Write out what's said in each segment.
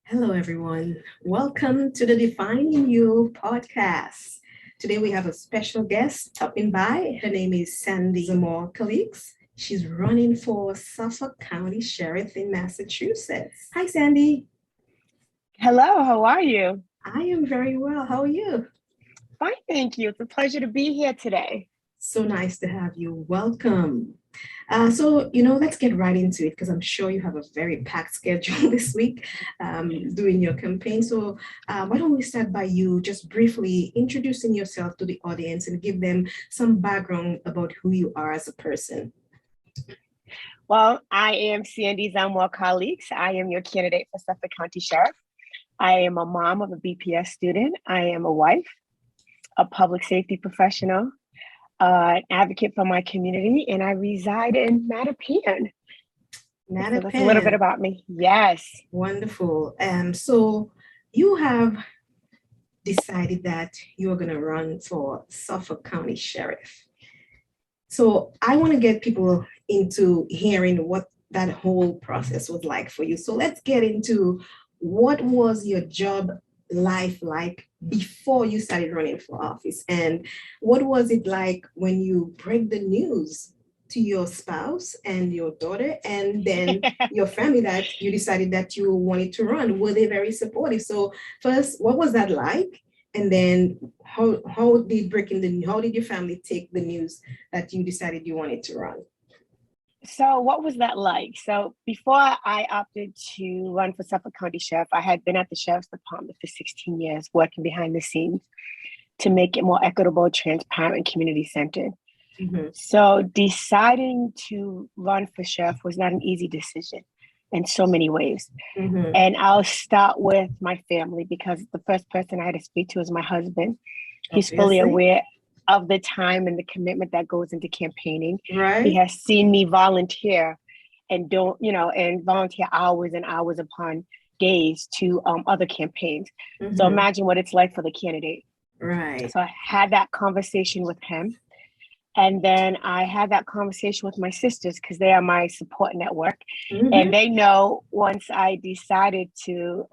Hello, everyone. Welcome to the Defining You podcast. Today we have a special guest stopping by. Her name is Sandy Zamor Calixte. She's running for Suffolk County Sheriff in Massachusetts. Hi, Sandy. Hello, how are you? I am very well. How are you? Fine, thank you. It's a pleasure to be here today. So nice to have you. Welcome. Let's get right into it because I'm sure you have a very packed schedule this week doing your campaign. Why don't we start by you just briefly introducing yourself to the audience and give them some background about who you are as a person? Well, I am Sandy Zamor Calixte. I am your candidate for Suffolk County Sheriff. I am a mom of a BPS student. I am a wife, a public safety professional, an advocate for my community, and I reside in Mattapan. So that's a little bit about me. Yes. Wonderful. So you have decided that you're going to run for Suffolk County Sheriff. So I want to get people into hearing what that whole process was like for you. So let's get into what was your job life like before you started running for office, and what was it like when you break the news to your spouse and your daughter and then your family that you decided that you wanted to run? Were they very supportive? So first, what was that like? And then how did your family take the news that you decided you wanted to run? So what was that like? So before I opted to run for Suffolk County Sheriff, I had been at the Sheriff's Department for 16 years, working behind the scenes to make it more equitable, transparent, and community-centered. Mm-hmm. So deciding to run for sheriff was not an easy decision in so many ways. Mm-hmm. And I'll start with my family because the first person I had to speak to is my husband. He's fully aware of the time and the commitment that goes into campaigning. Right. He has seen me volunteer and volunteer hours and hours upon days to other campaigns. Mm-hmm. So imagine what it's like for the candidate. Right. So I had that conversation with him. And then I had that conversation with my sisters because they are my support network. Mm-hmm. And they know once I decided to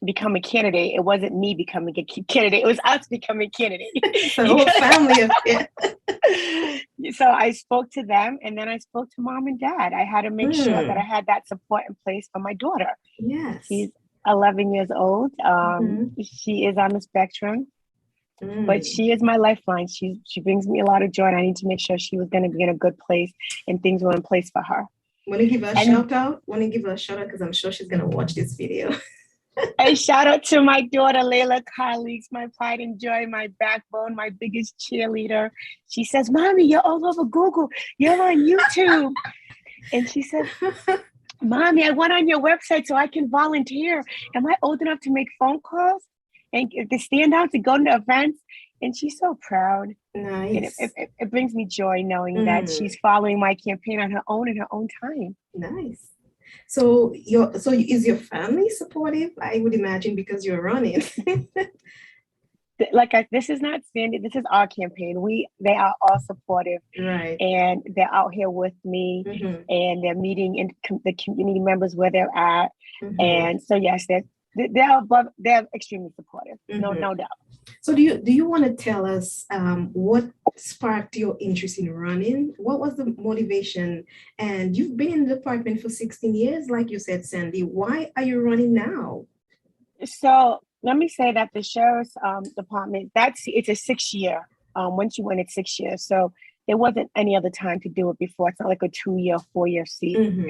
become a candidate, it wasn't me becoming a candidate, it was us becoming candidates. The whole family of it. So I spoke to them and then I spoke to mom and dad. I had to make sure that I had that support in place for my daughter. Yes. She's 11 years old. She is on the spectrum. But she is my lifeline. She brings me a lot of joy, and I need to make sure she was going to be in a good place and things were in place for her. Want to give her a shout out? Because I'm sure she's going to watch this video. A shout out to my daughter, Layla Calixte, my pride and joy, my backbone, my biggest cheerleader. She says, "Mommy, you're all over Google. You're on YouTube." And she said, "Mommy, I went on your website so I can volunteer. Am I old enough to make phone calls and to stand out to go to events?" And she's so proud. Nice. And it brings me joy knowing that she's following my campaign on her own in her own time. Nice. So is your family supportive? I would imagine because you're running. This is not Sandy. This is our campaign. They are all supportive, right? And they're out here with me, and they're meeting the community members where they're at. And so yes, they're extremely supportive. No doubt. So do you want to tell us what sparked your interest in running? What was the motivation? And you've been in the department for 16 years, like you said, Sandy. Why are you running now? So let me say that the Sheriff's Department, it's a 6-year. Once you win, it's 6 years. So there wasn't any other time to do it before. It's not like a 2-year, 4-year seat. Mm-hmm.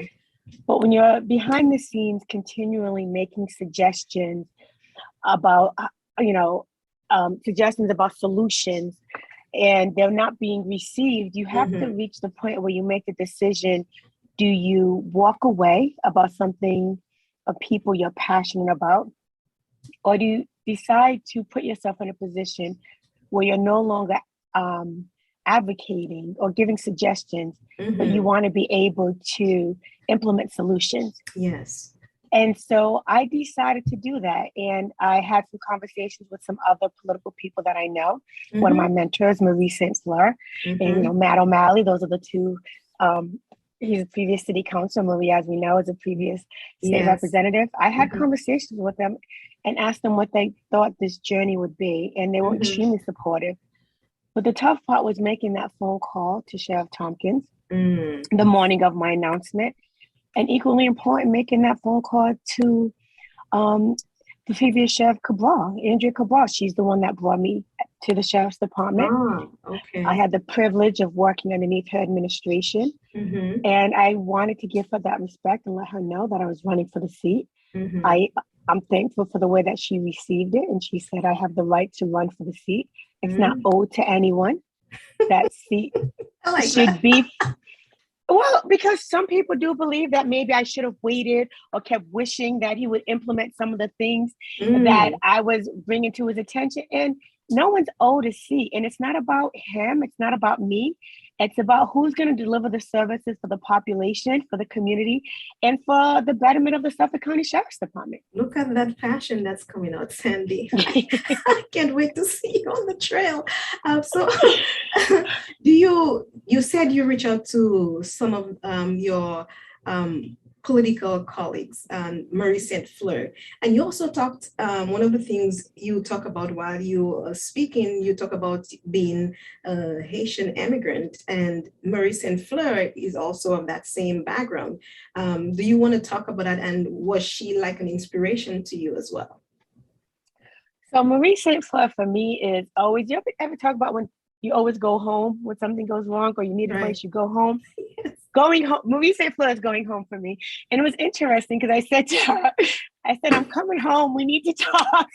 But when you're behind the scenes, continually making suggestions about, suggestions about solutions, and they're not being received, you have to reach the point where you make a decision. Do you walk away about something of people you're passionate about? Or do you decide to put yourself in a position where you're no longer advocating or giving suggestions, but you want to be able to implement solutions? Yes. And so I decided to do that. And I had some conversations with some other political people that I know. One of my mentors, Marie St. Fleur, and Matt O'Malley. Those are the two He's a previous city council. Marie, as we know, is a previous state Yes. representative. I had Mhm. conversations with them and asked them what they thought this journey would be, and they were Mhm. extremely supportive. But the tough part was making that phone call to Sheriff Tompkins Mm. the morning of my announcement, and equally important, making that phone call to the previous Sheriff Cabral, Andrea Cabral. She's the one that brought me to the Sheriff's Department. Okay. I had the privilege of working underneath her administration, Mhm. and I wanted to give her that respect and let her know that I was running for the seat. Mhm. I'm thankful for the way that she received it, and she said I have the right to run for the seat. It's not owed to anyone. That seat I like should that. be. Well, because some people do believe that maybe I should have waited or kept wishing that he would implement some of the things that I was bringing to his attention. And no one's owed a seat. And it's not about him. It's not about me. It's about who's going to deliver the services for the population, for the community, and for the betterment of the Suffolk County Sheriff's Department. Look at that passion that's coming out, Sandy. I can't wait to see you on the trail. So, you said you reach out to some of your political colleagues, Marie St. Fleur, and you also talked, one of the things you talk about while you are speaking, you talk about being a Haitian immigrant, and Marie St. Fleur is also of that same background. Do you want to talk about that? And was she like an inspiration to you as well? So Marie St. Fleur for me is always, you ever talk about when you always go home when something goes wrong or you need a Right. place, you go home? Yes. Going home, Marie St. Fleur is going home for me. And it was interesting because I said to her, I said, I'm coming home. We need to talk.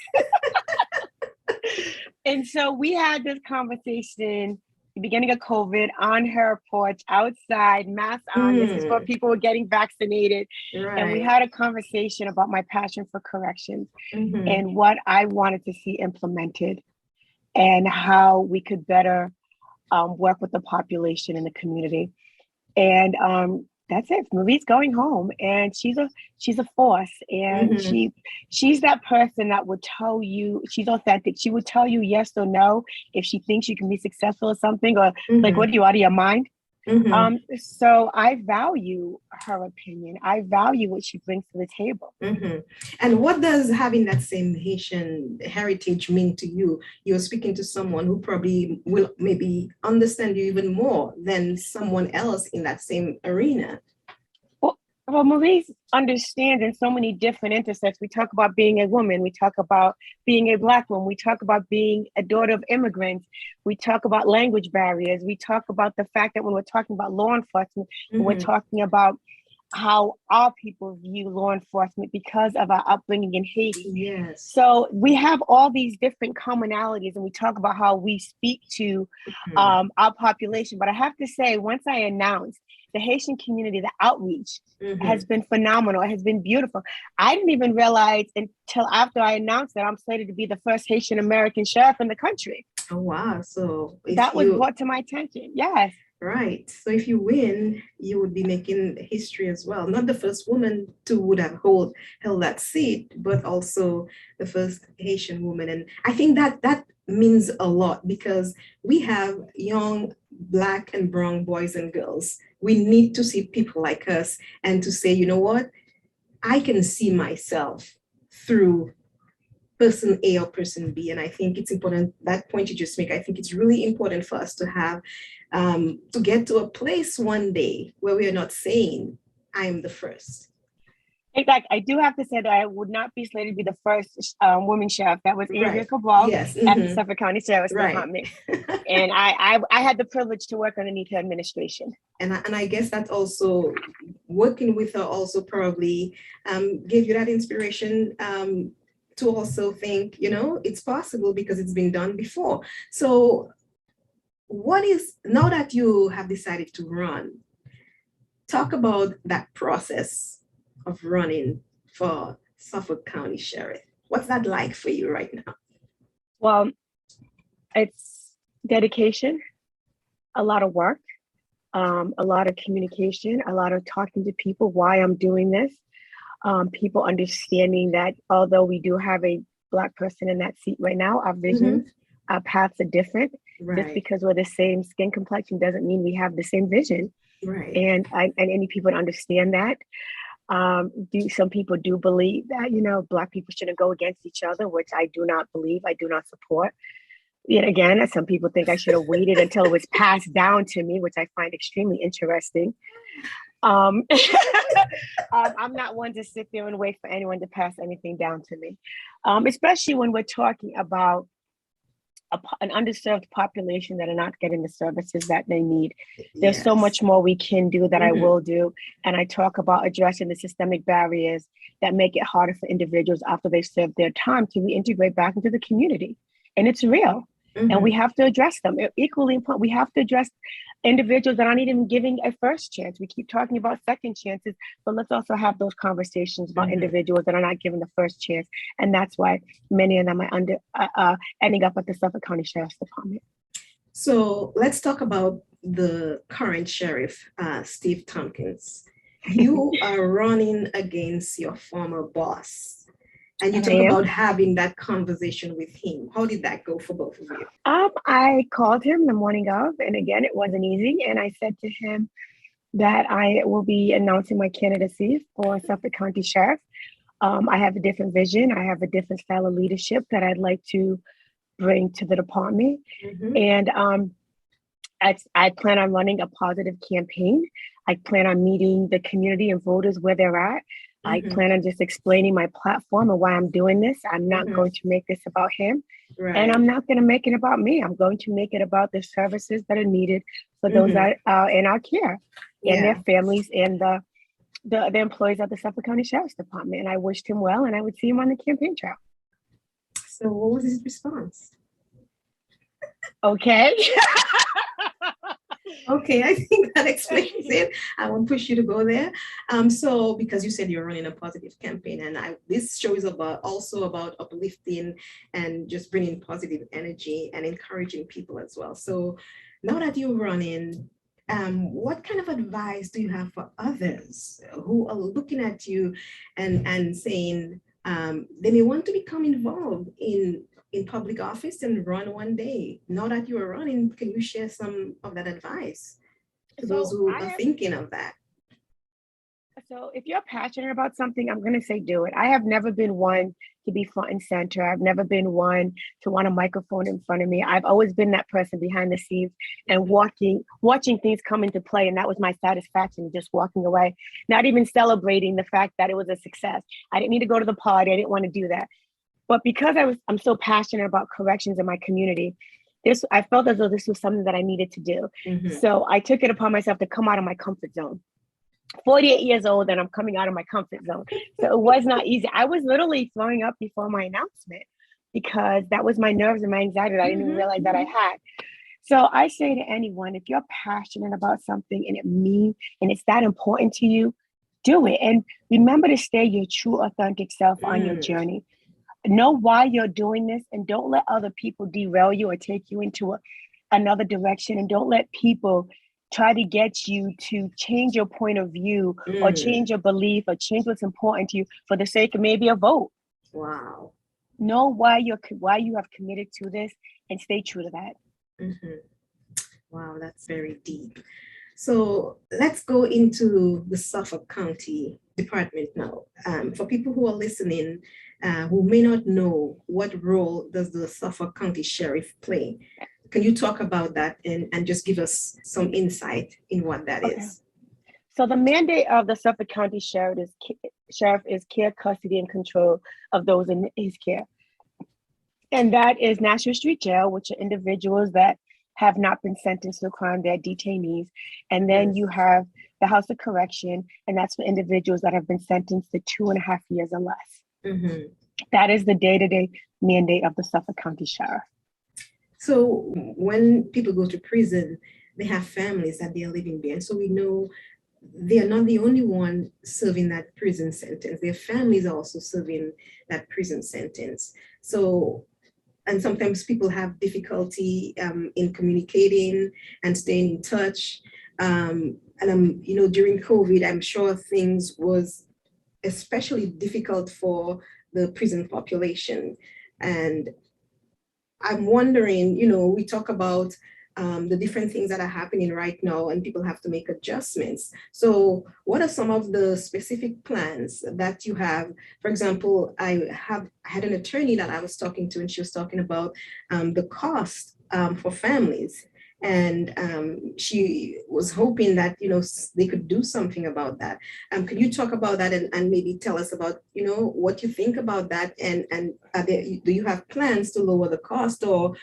And so we had this conversation the beginning of COVID on her porch, outside, mask on. This is where people were getting vaccinated. Right. And we had a conversation about my passion for corrections Mhm. and what I wanted to see implemented and how we could better work with the population in the community. And that's it. Marie's going home, and she's a force, and Mhm. she's that person that would tell you she's authentic. She would tell you yes or no if she thinks you can be successful at something, or like, what are you, out of your mind? Mhm. So I value her opinion. I value what she brings to the table. Mhm. And what does having that same Haitian heritage mean to you? You're speaking to someone who probably will maybe understand you even more than someone else in that same arena. Well, Marie understands in so many different intersects. We talk about being a woman. We talk about being a Black woman. We talk about being a daughter of immigrants. We talk about language barriers. We talk about the fact that when we're talking about law enforcement, we're talking about how our people view law enforcement because of our upbringing in Haiti. Yes. So we have all these different commonalities, and we talk about how we speak to our population. But I have to say, once I announced the Haitian community, the outreach has been phenomenal. It has been beautiful. I didn't even realize until after I announced that I'm slated to be the first Haitian American sheriff in the country. Oh, wow. So that was brought to my attention. Yes. Right. So if you win, you would be making history as well. Not the first woman to would have held that seat, but also the first Haitian woman. And I think that means a lot because we have young Black and brown boys and girls. We need to see people like us and to say, you know what? I can see myself through person A or person B. And I think it's important, that point you just make, I think it's really important for us to have, to get to a place one day where we are not saying, I am the first. In fact, I do have to say that I would not be slated to be the first woman sheriff. That was Andrea Cabral at the Suffolk County Sheriff's Department. And I had the privilege to work underneath her administration. And I guess that also, working with her also probably gave you that inspiration to also think, you know, it's possible because it's been done before. So now that you have decided to run, talk about that process of running for Suffolk County Sheriff. What's that like for you right now? Well, it's dedication, a lot of work, a lot of communication, a lot of talking to people why I'm doing this. People understanding that although we do have a Black person in that seat right now, our visions, our paths are different. Just because we're the same skin complexion doesn't mean we have the same vision. Right. And any people to understand that. Some people do believe that, Black people shouldn't go against each other, which I do not believe, I do not support. Yet again, some people think I should have waited until it was passed down to me, which I find extremely interesting. Um, I'm not one to sit there and wait for anyone to pass anything down to me, especially when we're talking about an underserved population that are not getting the services that they need. There's so Yes. much more we can do that I Mhm. will do. And I talk about addressing the systemic barriers that make it harder for individuals after they've served their time to reintegrate back into the community. And it's real. And we Mhm. have to address them. Equally important, we have to address individuals that aren't even giving a first chance. We keep talking about second chances, but let's also have those conversations about Mhm. individuals that are not given the first chance. And that's why many of them are ending up at the Suffolk County Sheriff's Department. So let's talk about the current sheriff, Steve Tompkins. You are running against your former boss, and you And I talk am. about having that conversation with him. How did that go for both of you? I called him the morning of, and again, it wasn't easy. And I said to him that I will be announcing my candidacy for Suffolk County Sheriff. I have a different vision. I have a different style of leadership that I'd like to bring to the department. Mhm. And I plan on running a positive campaign. I plan on meeting the community and voters where they're at. I Mhm. plan on just explaining my platform and why I'm doing this. I'm not Mhm. going to make this about him. And Right. I'm not going to make it about me. I'm going to make it about the services that are needed for those Mhm. that are in our care and their Yeah. families and the employees at the Suffolk County Sheriff's Department. And I wished him well, and I would see him on the campaign trail. So what was his response? Okay. Okay, I think that explains it. I won't push you to go there. So because you said you're running a positive campaign, and this show is also about uplifting and just bringing positive energy and encouraging people as well. So now that you're running, what kind of advice do you have for others who are looking at you and saying they may want to become involved in public office and run one day? Now that you are running, can you share some of that advice to those So who I are have thinking of that? So if you're passionate about something, I'm going to say do it. I have never been one to be front and center. I've never been one to want a microphone in front of me. I've always been that person behind the scenes and watching things come into play. And that was my satisfaction, just walking away, not even celebrating the fact that it was a success. I didn't need to go to the party. I didn't want to do that. But because I'm so passionate about corrections in my community, I felt as though this was something that I needed to do. Mhm. So I took it upon myself to come out of my comfort zone. 48 years old and I'm coming out of my comfort zone. So it was not easy. I was literally throwing up before my announcement because that was my nerves and my anxiety that I didn't even Mhm. realize that I had. So I say to anyone, if you're passionate about something and it's that important to you, do it. And remember to stay your true, authentic self on your Mm. journey. Know why you're doing this and don't let other people derail you or take you into another direction. And don't let people try to get you to change your point of view or Mm. change your belief or change what's important to you for the sake of maybe a vote. Wow. Know why you have committed to this and stay true to that. Mhm. Wow, that's very deep. So let's go into the Suffolk County Department now. For people who are listening, who may not know, what role does the Suffolk County Sheriff play? Can you talk about that and just give us some insight in what that Okay. is? So the mandate of the Suffolk County Sheriff is care, custody, and control of those in his care. And that is National Street Jail, which are individuals that have not been sentenced to a crime, they're detainees. And then Yes. you have the House of Correction, and that's for individuals that have been sentenced to 2.5 years or less. Mhm. That is the day-to-day mandate of the Suffolk County Sheriff. So when people go to prison, they have families that they are living there. And so we know they are not the only one serving that prison sentence. Their families are also serving that prison sentence. So, and sometimes people have difficulty in communicating and staying in touch. During COVID, I'm sure things was especially difficult for the prison population. And I'm wondering, we talk about the different things that are happening right now, and people have to make adjustments. So what are some of the specific plans that you have? For example, I had an attorney that I was talking to, and she was talking about the cost for families. And she was hoping that, they could do something about that. Could you talk about that, and maybe tell us about, what you think about that? And do you have plans to lower the cost, or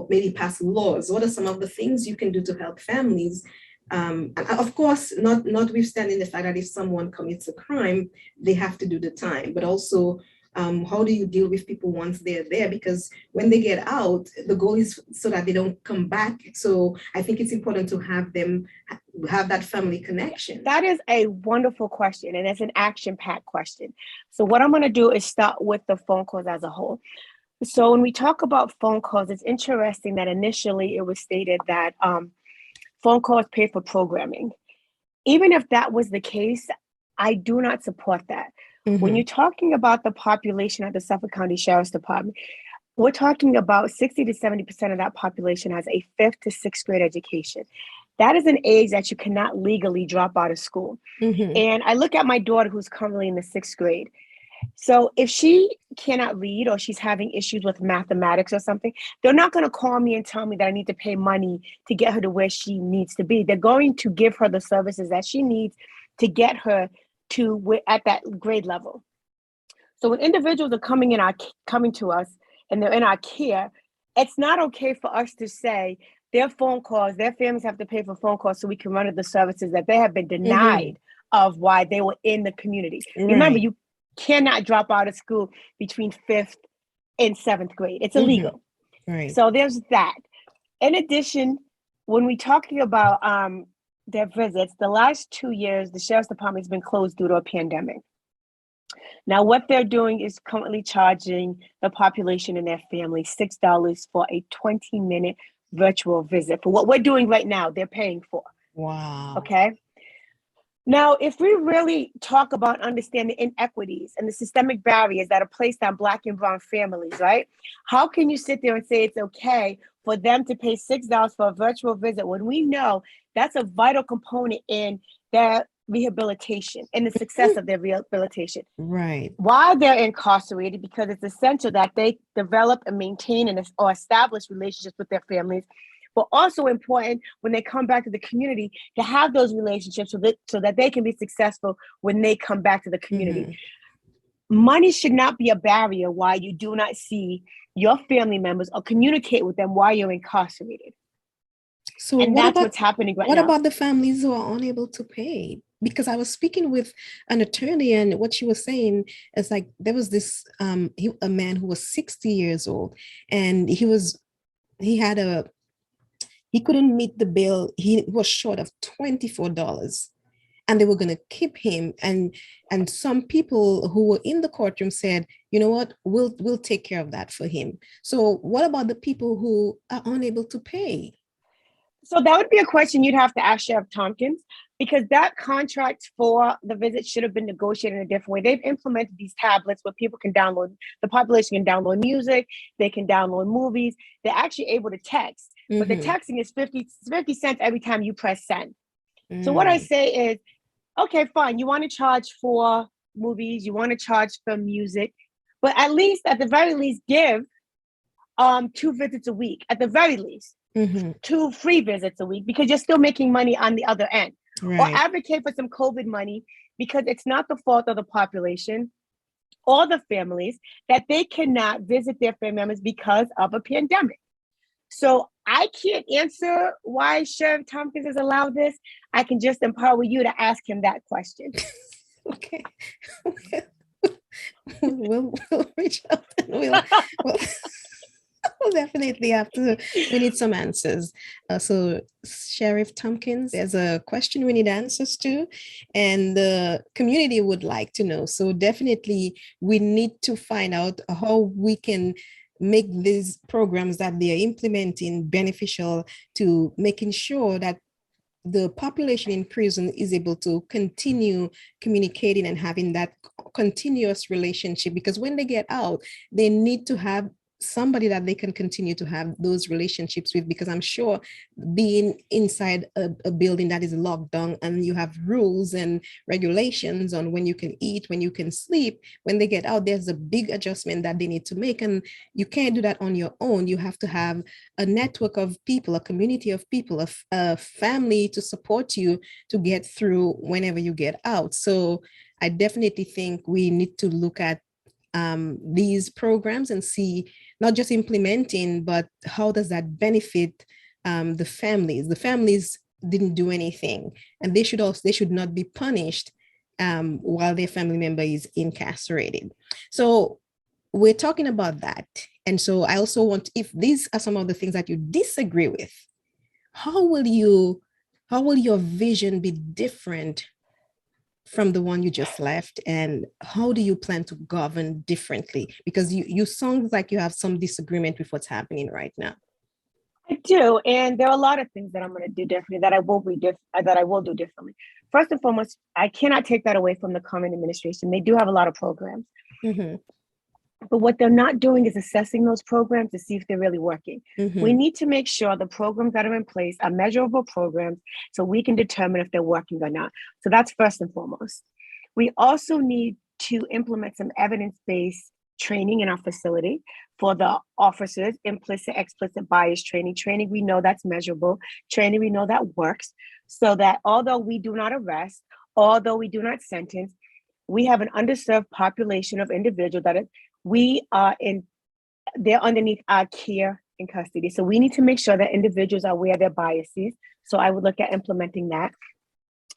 maybe pass laws? What are some of the things you can do to help families? And of course, notwithstanding the fact that if someone commits a crime, they have to do the time, but also how do you deal with people once they're there? Because when they get out, the goal is so that they don't come back. So I think it's important to have them have that family connection. That is a wonderful question, and it's an action-packed question. So what I'm going to do is start with the phone calls as a whole. So when we talk about phone calls, it's interesting that initially it was stated that phone calls pay for programming. Even if that was the case, I do not support that. When you're talking about the population at the Suffolk County Sheriff's Department, we're talking about 60 to 70% of that population has a 5th to 6th grade education. That is an age that you cannot legally drop out of school. And I look at my daughter, who's currently in the 6th grade. So if she cannot read, or she's having issues with mathematics or something, they're not going to call me and tell me that I need to pay money to get her to where she needs to be. They're going to give her the services that she needs to get her to at that grade level. So when individuals are coming to us and they're in our care, it's not okay for us to say their phone calls, their families have to pay for phone calls so we can run the services that they have been denied of why they were in the community. Right. Remember, you cannot drop out of school between 5th and 7th grade. It's illegal. Right. So there's that. In addition, when we're talking about their visits, the last 2 years, the Sheriff's Department has been closed due to a pandemic. Now, what they're doing is currently charging the population and their family $6 for a 20-minute virtual visit. For what we're doing right now, they're paying for. Wow. Okay. Now, if we really talk about understanding inequities and the systemic barriers that are placed on Black and Brown families, right? How can you sit there and say it's okay for them to pay $6 for a virtual visit when we know that's a vital component in their rehabilitation and the success of their rehabilitation? Right. While they're incarcerated, because it's essential that they develop and maintain or establish relationships with their families, but also important when they come back to the community to have those relationships so that they can be successful when they come back to the community. Money should not be a barrier why you do not see your family members or communicate with them while you're incarcerated. So that's what's happening right now. What about the families who are unable to pay? Because I was speaking with an attorney, and what she was saying is like there was this a man who was 60 years old, and he couldn't meet the bill. He was short of $24, and they were going to keep him. And some people who were in the courtroom said, you know what, we'll take care of that for him. So what about the people who are unable to pay? So that would be a question you'd have to ask Sheriff Tompkins, because that contract for the visit should have been negotiated in a different way. They've implemented these tablets where people can download, the population can download music, they can download movies. They're actually able to text, but the texting is 50 cents every time you press send. So what I say is, okay, fine. You want to charge for movies, you want to charge for music, but at the very least, give 2 visits a week, at the very least. 2 free visits a week, because you're still making money on the other end. Right. Or advocate for some COVID money, because it's not the fault of the population or the families that they cannot visit their family members because of a pandemic. So I can't answer why Sheriff Tompkins has allowed this. I can just empower you to ask him that question. Okay. We'll reach out and we'll definitely we need some answers. So Sheriff Tompkins, there's a question we need answers to, and the community would like to know. So definitely we need to find out how we can make these programs that they are implementing beneficial to making sure that the population in prison is able to continue communicating and having that continuous relationship, because when they get out, they need to have somebody that they can continue to have those relationships with, because I'm sure being inside a building that is locked down and you have rules and regulations on when you can eat, when you can sleep, when they get out, there's a big adjustment that they need to make. And you can't do that on your own. You have to have a network of people, a community of people, a family to support you to get through whenever you get out. So I definitely think we need to look at these programs and see not just implementing, but how does that benefit the families? The families didn't do anything, and they should not be punished while their family member is incarcerated. So we're talking about that. And so I also want, if these are some of the things that you disagree with, how will your vision be different from the one you just left, and how do you plan to govern differently? Because you sound like you have some disagreement with what's happening right now. I do, and there are a lot of things that I'm going to do differently, that I will do differently. First and foremost, I cannot take that away from the current administration. They do have a lot of programs, but what they're not doing is assessing those programs to see if they're really working. We need to make sure the programs that are in place are measurable programs so we can determine if they're working or not. So that's first and foremost. We also need to implement some evidence-based training in our facility for the officers, implicit, explicit bias training. We know that's measurable. Training, we know that works, so that although we do not arrest, although we do not sentence, we have an underserved population of individuals that they're underneath our care and custody. So we need to make sure that individuals are aware of their biases. So I would look at implementing that.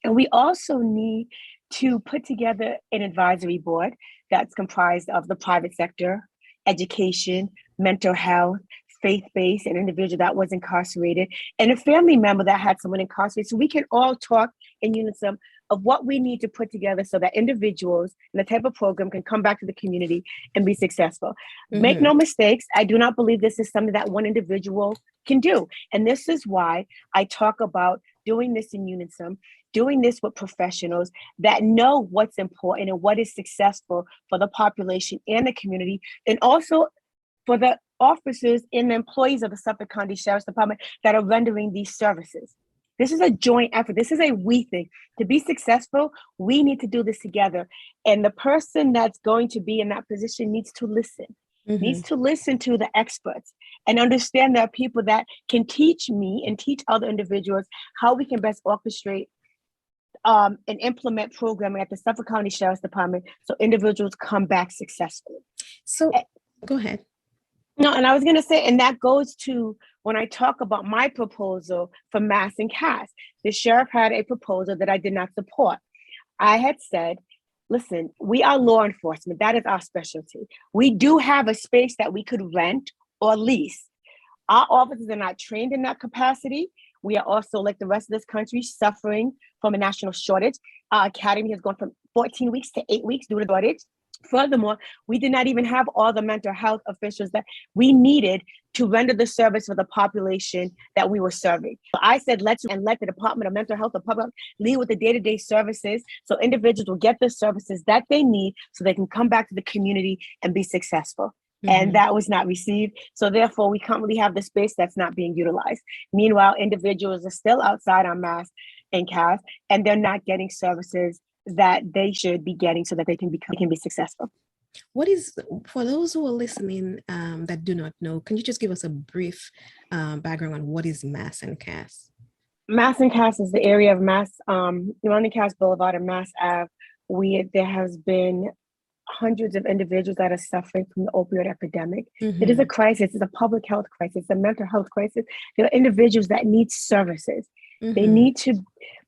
And we also need to put together an advisory board that's comprised of the private sector, education, mental health, faith-based, an individual that was incarcerated, and a family member that had someone incarcerated. So we can all talk in unison of what we need to put together so that individuals in the type of program can come back to the community and be successful. Make no mistakes, I do not believe this is something that one individual can do. And this is why I talk about doing this in unison, doing this with professionals that know what's important and what is successful for the population and the community, and also for the officers and the employees of the Suffolk County Sheriff's Department that are rendering these services. This is a joint effort. This is a we thing. To be successful, we need to do this together. And the person that's going to be in that position needs to listen, needs to listen to the experts and understand there are people that can teach me and teach other individuals how we can best orchestrate and implement programming at the Suffolk County Sheriff's Department so individuals come back successfully. So go ahead. No, and I was going to say, and that goes to when I talk about my proposal for mass and cast. The sheriff had a proposal that I did not support. I had said, listen, we are law enforcement. That is our specialty. We do have a space that we could rent or lease. Our officers are not trained in that capacity. We are also, like the rest of this country, suffering from a national shortage. Our academy has gone from 14 weeks to 8 weeks due to shortage. Furthermore, we did not even have all the mental health officials that we needed to render the service for the population that we were serving. So I said, let the Department of Mental Health or Public Health lead with the day-to-day services so individuals will get the services that they need so they can come back to the community and be successful. And that was not received. So therefore, we can't really have the space that's not being utilized. Meanwhile, individuals are still outside on mass and cast, and they're not getting services that they should be getting so that they can be successful. What is, for those who are listening that do not know, can you just give us a brief background on what is mass and cast? Mass and cast is the area of Mass, Running Cast Boulevard and Mass Ave, where there has been hundreds of individuals that are suffering from the opioid epidemic. It is a crisis. It's a public health crisis, a mental health crisis. There are individuals that need services. They need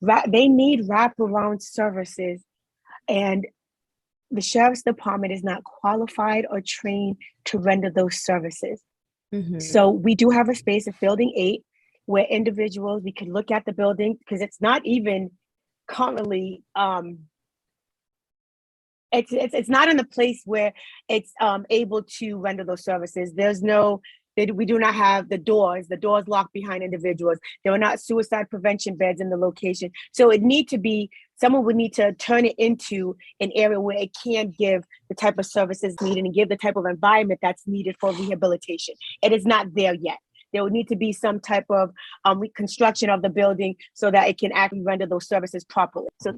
wraparound services, and the Sheriff's Department is not qualified or trained to render those services. So we do have a space of Building 8 where individuals, we can look at the building because it's not even currently it's not in a place where it's able to render those services. We do not have the doors locked behind individuals. There are not suicide prevention beds in the location. So it need to be someone would need to turn it into an area where it can give the type of services needed and give the type of environment that's needed for rehabilitation. It is not there yet. There would need to be some type of reconstruction of the building so that it can actually render those services properly. But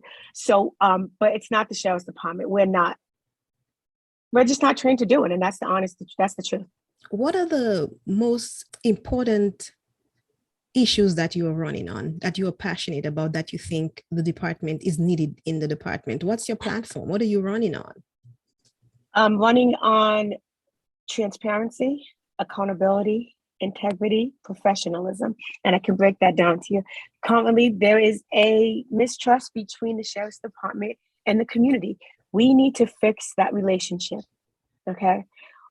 it's not the sheriff's department. We're just not trained to do it. And that's the truth. What are the most important issues that you are running on, that you are passionate about, that you think the department is needed in the department? What's your platform? What are you running on? I'm running on transparency, accountability, integrity, professionalism. And I can break that down to you. Currently, there is a mistrust between the sheriff's department and the community. We need to fix that relationship, okay?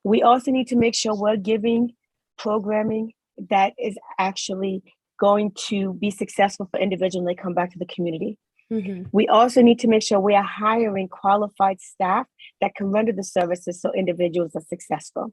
We also need to make sure we're giving programming that is actually going to be successful for individuals when they come back to the community. Mm-hmm. We also need to make sure we are hiring qualified staff that can render the services so individuals are successful.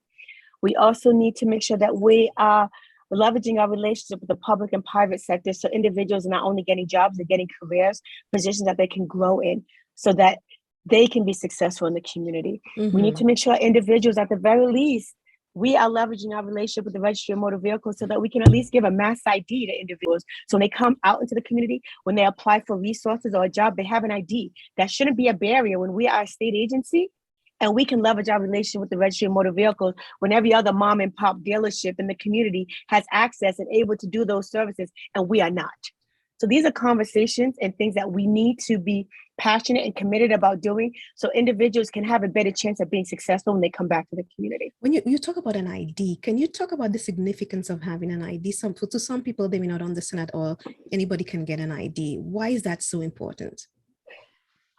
We also need to make sure that we are leveraging our relationship with the public and private sector so individuals are not only getting jobs, they're getting careers, positions that they can grow in so that they can be successful in the community. Mm-hmm. We need to make sure individuals, at the very least, we are leveraging our relationship with the Registry of Motor Vehicles so that we can at least give a mass ID to individuals. So when they come out into the community, when they apply for resources or a job, they have an ID. That shouldn't be a barrier when we are a state agency and we can leverage our relationship with the Registry of Motor Vehicles when every other mom and pop dealership in the community has access and able to do those services, and we are not. So these are conversations and things that we need to be passionate and committed about doing so individuals can have a better chance of being successful when they come back to the community. When you talk about an ID, can you talk about the significance of having an ID? To some people, they may not understand at all. Anybody can get an ID. Why is that so important?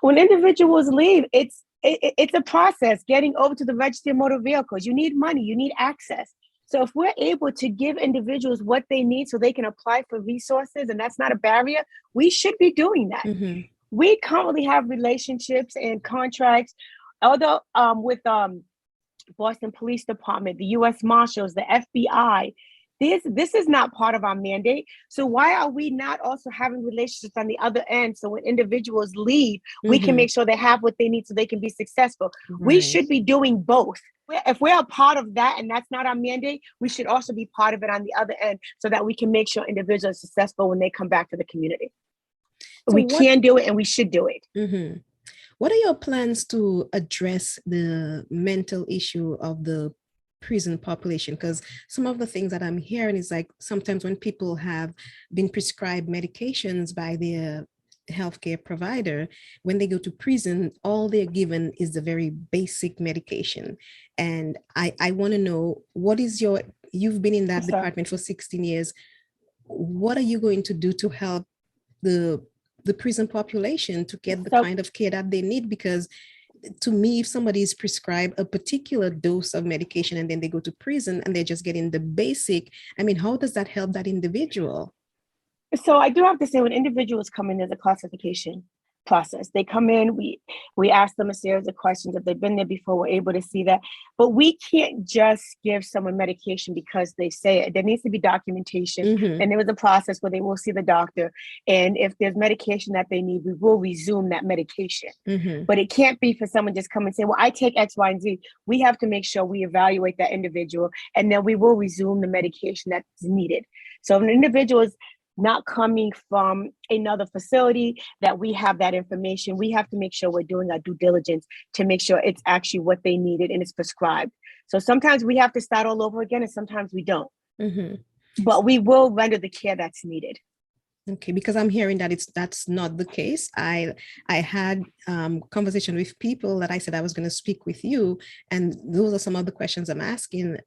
When individuals leave, it's a process getting over to the Registry of Motor Vehicles. You need money, you need access. So if we're able to give individuals what they need so they can apply for resources, and that's not a barrier, we should be doing that. Mm-hmm. We currently have relationships and contracts, although with Boston Police Department, the U.S. Marshals, the FBI. This is not part of our mandate. So why are we not also having relationships on the other end? So when individuals leave, we can make sure they have what they need so they can be successful. Right. We should be doing both. If we're a part of that and that's not our mandate, we should also be part of it on the other end so that we can make sure individuals are successful when they come back to the community. So we can do it and we should do it. Mm-hmm. What are your plans to address the mental issue of the prison population? Because some of the things that I'm hearing is like sometimes when people have been prescribed medications by their healthcare provider, when they go to prison, all they're given is the very basic medication. And I want to know, you've been in that department for 16 years. What are you going to do to help the prison population to get the kind of care that they need? Because to me, if somebody is prescribed a particular dose of medication and then they go to prison and they're just getting the basic, how does that help that individual? So I do have to say, when individuals come in, there's a classification process. They come in, we ask them a series of questions. If they've been there before, we're able to see that. But we can't just give someone medication because they say it. There needs to be documentation. Mm-hmm. And there is a process where they will see the doctor. And if there's medication that they need, we will resume that medication. Mm-hmm. But it can't be for someone just come and say, well, I take X, Y, and Z. We have to make sure we evaluate that individual, and then we will resume the medication that's needed. So if an individual is not coming from another facility, that we have that information. We have to make sure we're doing our due diligence to make sure it's actually what they needed and it's prescribed. So sometimes we have to start all over again and sometimes we don't. Mm-hmm. But we will render the care that's needed. Okay, because I'm hearing that that's not the case. I had conversation with people that I said I was going to speak with you, and those are some of the questions I'm asking,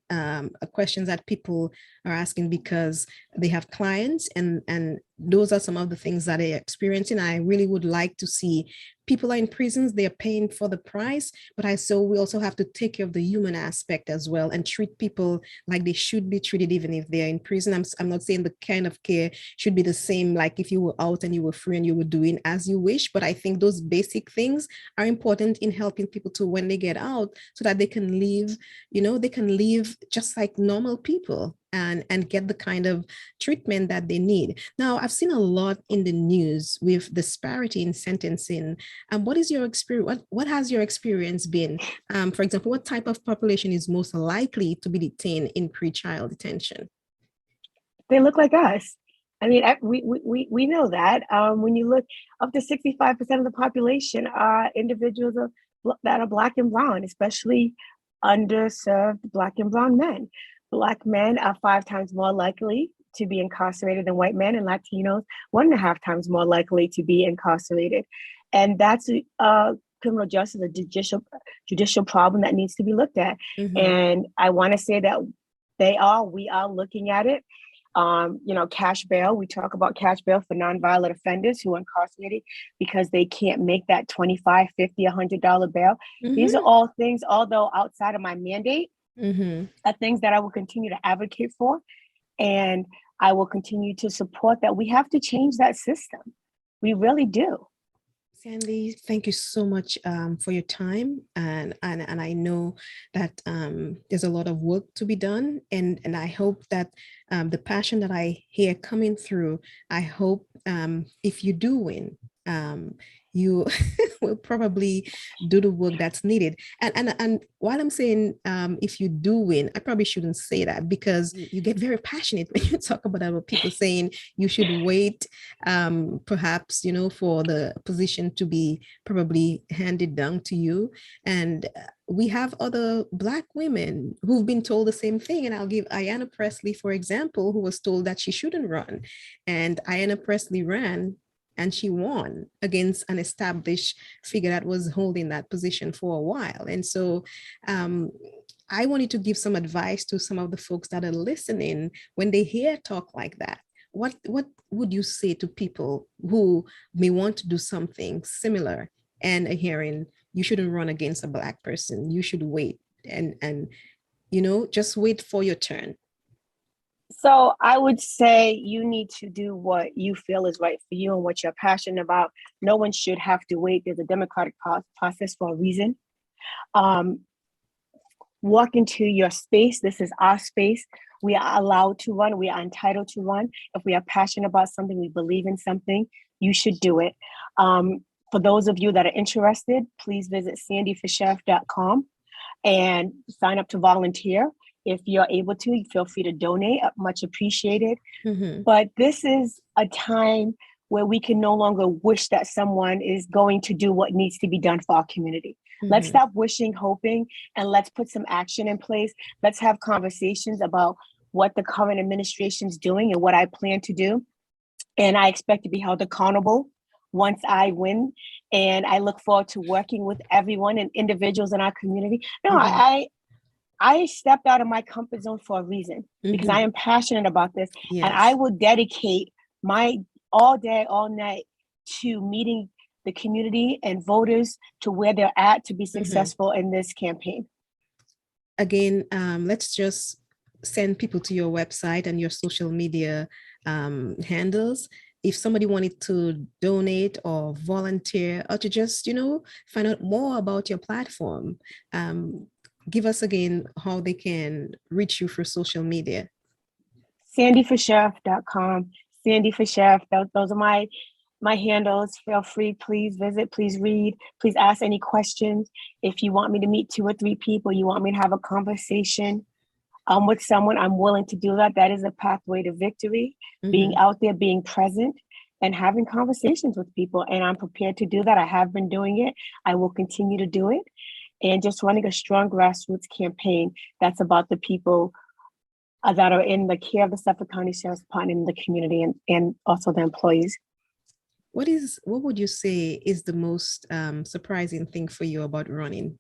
questions that people are asking because they have clients, and those are some of the things that they're experiencing. I really would like to see people are in prisons, they're paying for the price, but we also have to take care of the human aspect as well and treat people like they should be treated even if they're in prison. I'm not saying the kind of care should be the same like if you were out and you were free and you were doing as you wish, but I think those basic things are important in helping people to, when they get out, so that they can live, they can live just like normal people. and get the kind of treatment that they need. Now, I've seen a lot in the news with disparity in sentencing. What is your experience? What has your experience been? For example, what type of population is most likely to be detained in pretrial detention? They look like us. I mean, we know that. When you look, up to 65% of the population are individuals that are Black and brown, especially underserved Black and brown men. Black men are 5 times more likely to be incarcerated than white men, and Latinos 1.5 times more likely to be incarcerated. And that's criminal justice, a judicial problem that needs to be looked at. Mm-hmm. And I want to say that we are looking at it. Cash bail. We talk about cash bail for nonviolent offenders who are incarcerated because they can't make that $25, $50, $100 bail. Mm-hmm. These are all things, although outside of my mandate, mm-hmm. are things that I will continue to advocate for. And I will continue to support that. We have to change that system. We really do. Sandy, thank you so much for your time. And I know that there's a lot of work to be done. And I hope that the passion that I hear coming through, I hope if you do win, you will probably do the work that's needed. And while I'm saying if you do win, I probably shouldn't say that, because you get very passionate when you talk about other people saying you should wait, perhaps, for the position to be probably handed down to you. And we have other Black women who've been told the same thing. And I'll give Ayanna Presley, for example, who was told that she shouldn't run. And Ayanna Presley ran, and she won against an established figure that was holding that position for a while. And so I wanted to give some advice to some of the folks that are listening when they hear talk like that. What would you say to people who may want to do something similar and are hearing you shouldn't run against a Black person, you should wait and just wait for your turn? So I would say you need to do what you feel is right for you and what you're passionate about. No one should have to wait. There's a democratic process for a reason. Walk into your space. This is our space. We are allowed to run. We are entitled to run. If we are passionate about something, we believe in something, you should do it. For those of you that are interested, please visit sandyforsheriff.com and sign up to volunteer. If you're able to, feel free to donate, much appreciated. Mm-hmm. But this is a time where we can no longer wish that someone is going to do what needs to be done for our community. Mm-hmm. Let's stop wishing, hoping, and let's put some action in place. Let's have conversations about what the current administration is doing and what I plan to do. And I expect to be held accountable once I win. And I look forward to working with everyone and individuals in our community. No, mm-hmm. I stepped out of my comfort zone for a reason, because I am passionate about this. Yes. And I will dedicate my all day, all night to meeting the community and voters to where they're at to be successful in this campaign. Again, let's just send people to your website and your social media handles. If somebody wanted to donate or volunteer or to just, find out more about your platform, give us again how they can reach you through social media. sandyforsheriff.com, Sandy for Sheriff. Those are my handles. Feel free, please visit, please read, please ask any questions. If you want me to meet 2 or 3 people, you want me to have a conversation with someone, I'm willing to do that. That is a pathway to victory, being out there, being present, and having conversations with people. And I'm prepared to do that. I have been doing it. I will continue to do it. And just running a strong grassroots campaign that's about the people that are in the care of the Suffolk County Sheriff's Department in the community and also the employees. What would you say is the most surprising thing for you about running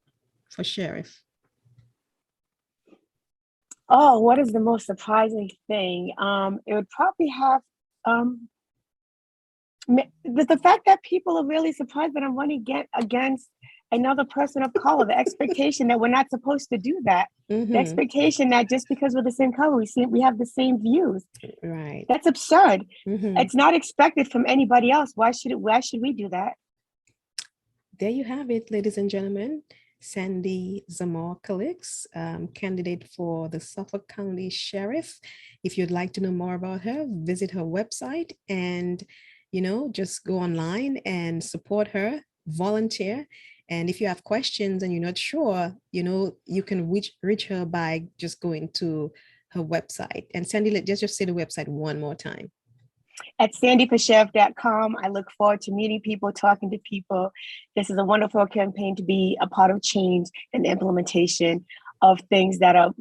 for sheriff? Oh, what is the most surprising thing? It would probably have the fact that people are really surprised that I'm running against another person of color, the expectation that we're not supposed to do that. The expectation that just because we're the same color, we have the same views. Right. That's absurd. It's not expected from anybody else. Why should we do that? There you have it, ladies and gentlemen. Sandy Zamor Calixte, candidate for the Suffolk County Sheriff. If you'd like to know more about her, visit her website and, just go online and support her, volunteer. And if you have questions and you're not sure, you can reach her by just going to her website. And Sandy, let's just say the website one more time. At sandyforsheriff.com. I look forward to meeting people, talking to people. This is a wonderful campaign to be a part of change and implementation of things that are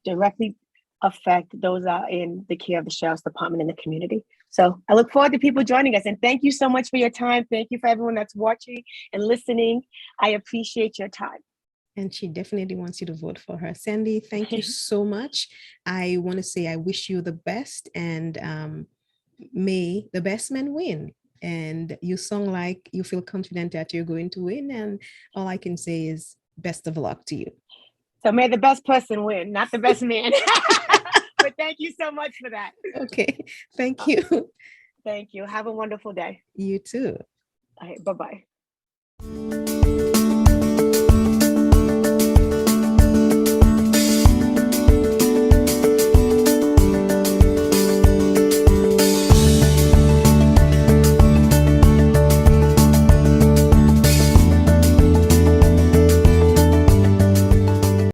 directly affect those that are in the care of the Sheriff's Department in the community. So I look forward to people joining us. And thank you so much for your time. Thank you for everyone that's watching and listening. I appreciate your time. And she definitely wants you to vote for her. Sandy, thank you so much. I want to say I wish you the best, and may the best man win. And you sound like you feel confident that you're going to win. And all I can say is best of luck to you. So may the best person win, not the best man. But thank you so much for that. Okay. Thank you. Thank you. Have a wonderful day. You too. All right. Bye-bye.